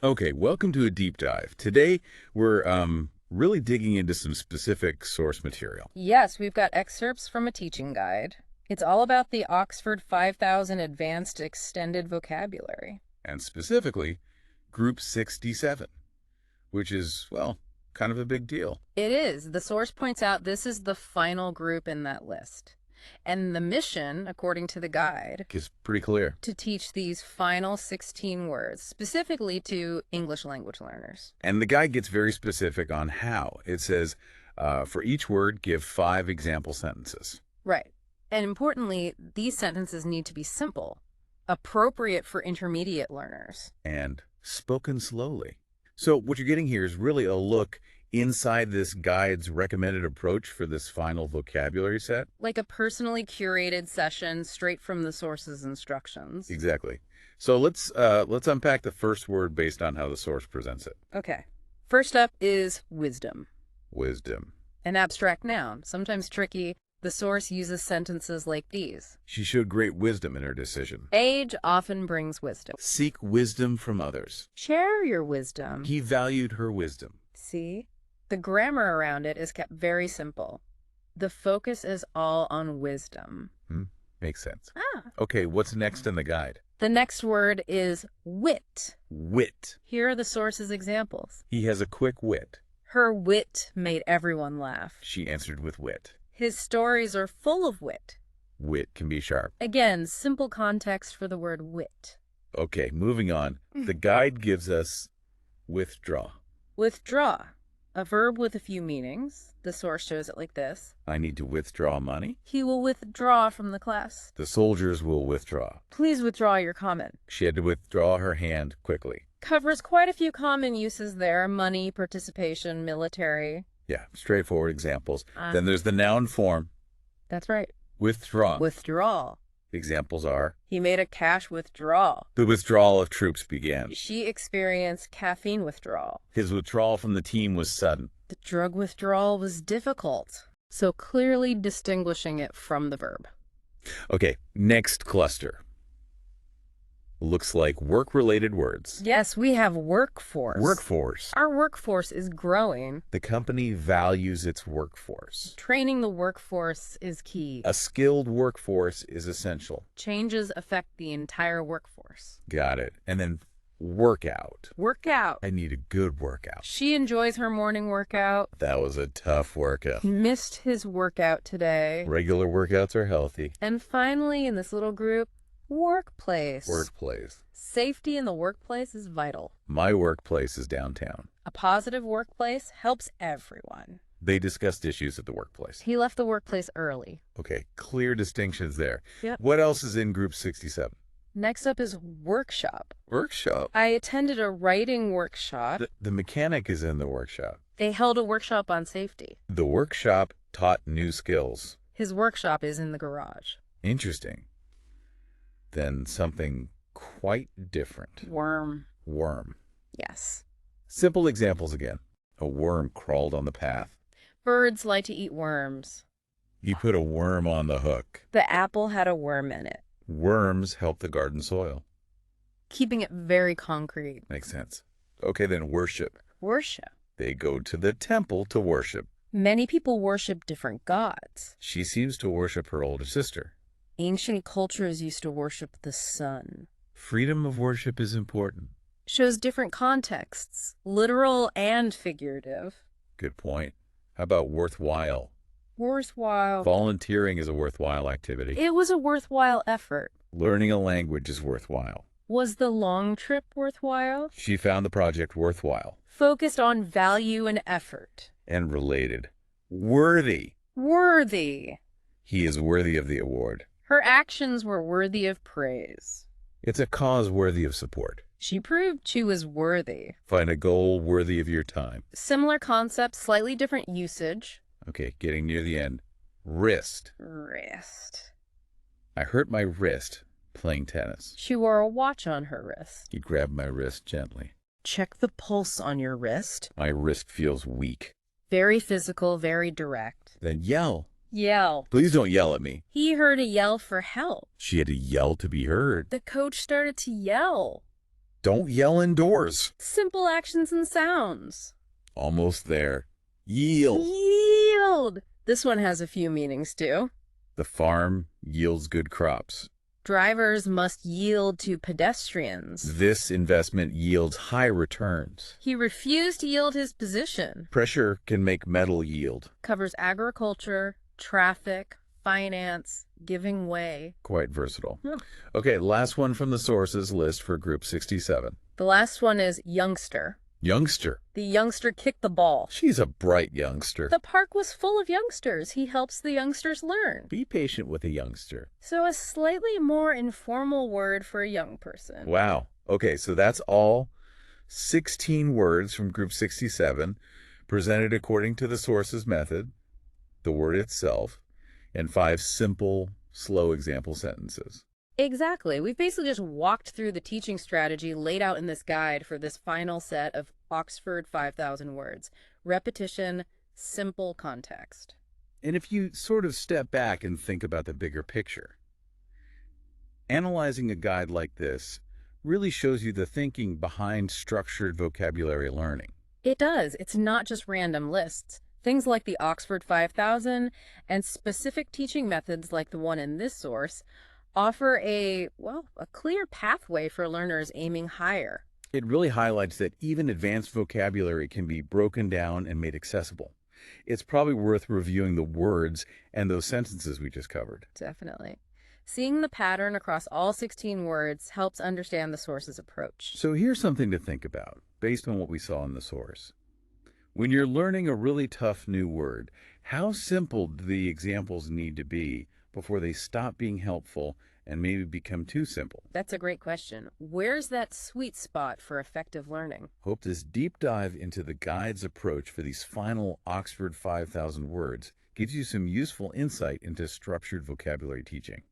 Okay, welcome to a deep dive. Today, we're really digging into some specific source material. Yes, we've got excerpts from a teaching guide. It's all about the Oxford 5000 Advanced Extended Vocabulary. And specifically, Group 67, which is, well, kind of a big deal. It is. The source points out this is the final group in that list. And the mission, according to the guide, Is pretty clear. to teach these final 16 words, specifically to English language learners. And the guide gets very specific on how. It says, for each word, give 5 example sentences. Right. And importantly, these sentences need to be simple, appropriate for intermediate learners. And spoken slowly. So what you're getting here is really a look inside this guide's recommended approach for this final vocabulary set. Like a personally curated session straight from the source's instructions. Exactly. So let's unpack the first word based on how the source presents it. Okay. First up is wisdom. Wisdom. An abstract noun, sometimes tricky. The source uses sentences like these. She showed great wisdom in her decision. Age often brings wisdom. Seek wisdom from others. Share your wisdom. He valued her wisdom. See? The grammar around it is kept very simple. The focus is all on wisdom. Makes sense. Ah. Okay, what's next in the guide? The next word is wit. Wit. Here are the source's examples. He has a quick wit. Her wit made everyone laugh. She answered with wit. His stories are full of wit. Wit can be sharp. Again, simple context for the word wit. Okay, moving on. The guide gives us withdraw. Withdraw. A verb with a few meanings. The source shows it like this. I need to withdraw money. He will withdraw from the class. The soldiers will withdraw. Please withdraw your comment. She had to withdraw her hand quickly. Covers quite a few common uses there. Money, participation, military. Yeah, straightforward examples. Then there's the noun form. That's right. Withdraw. Withdrawal. Examples are, He made a cash withdrawal. the withdrawal of troops began. She experienced caffeine withdrawal. His withdrawal from the team was sudden. The drug withdrawal was difficult. So clearly distinguishing it from the verb. Okay, next cluster. Looks like work-related words. Yes, we have workforce. Workforce. Our workforce is growing. The company values its workforce. Training the workforce is key. A skilled workforce is essential. Changes affect the entire workforce. Got it. And then workout. Workout. I need a good workout. She enjoys her morning workout. That was a tough workout. He missed his workout today. Regular workouts are healthy. And finally, in this little group, workplace. Workplace. Safety in the workplace is vital. My workplace is downtown. A positive workplace helps everyone. They discussed issues at the workplace. He left the workplace early. Okay, clear distinctions there. Yep. What else is in Group 67? Next up is workshop. Workshop. I attended a writing workshop. The mechanic is in the workshop. They held a workshop on safety. The workshop taught new skills. His workshop is in the garage. Interesting. Then something quite different. Worm. Worm. Yes. Simple examples again. A worm crawled on the path. Birds like to eat worms. He put a worm on the hook. The apple had a worm in it. Worms help the garden soil. Keeping it very concrete. Makes sense. Okay, then worship. Worship. They go to the temple to worship. Many people worship different gods. She seems to worship her older sister. Ancient cultures used to worship the sun. Freedom of worship is important. Shows different contexts, literal and figurative. Good point. How about worthwhile? Worthwhile. Volunteering is a worthwhile activity. It was a worthwhile effort. Learning a language is worthwhile. Was the long trip worthwhile? She found the project worthwhile. Focused on value and effort. And related. Worthy. Worthy. He is worthy of the award. Her actions were worthy of praise. It's a cause worthy of support. She proved she was worthy. Find a goal worthy of your time. Similar concept, slightly different usage. Okay, getting near the end. Wrist. Wrist. I hurt my wrist playing tennis. She wore a watch on her wrist. He grabbed my wrist gently. Check the pulse on your wrist. My wrist feels weak. Very physical, very direct. Then yell. Yell. Please don't yell at me. He heard a yell for help. She had to yell to be heard. The coach started to yell. Don't yell indoors. Simple actions and sounds. Almost there. Yield. Yield. This one has a few meanings too. The farm yields good crops. Drivers must yield to pedestrians. This investment yields high returns. He refused to yield his position. Pressure can make metal yield. Covers agriculture, traffic, finance, giving way. Quite versatile. Yeah. Okay, last one from the sources list for Group 67. The last one is youngster. Youngster. The youngster kicked the ball. She's a bright youngster. The park was full of youngsters. He helps the youngsters learn. Be patient with a youngster. So a slightly more informal word for a young person. Wow. Okay, so that's all 16 words from Group 67, presented according to the sources method, the word itself, and 5 simple, slow example sentences. Exactly. We've basically just walked through the teaching strategy laid out in this guide for this final set of Oxford 5,000 words. Repetition, simple context. And if you sort of step back and think about the bigger picture, analyzing a guide like this really shows you the thinking behind structured vocabulary learning. It does. It's not just random lists. Things like the Oxford 5,000 and specific teaching methods like the one in this source offer a clear pathway for learners aiming higher. It really highlights that even advanced vocabulary can be broken down and made accessible. It's probably worth reviewing the words and those sentences we just covered. Definitely. Seeing the pattern across all 16 words helps understand the source's approach. So here's something to think about based on what we saw in the source. When you're learning a really tough new word, how simple do the examples need to be before they stop being helpful and maybe become too simple? That's a great question. Where's that sweet spot for effective learning? Hope this deep dive into the guide's approach for these final Oxford 5,000 words gives you some useful insight into structured vocabulary teaching.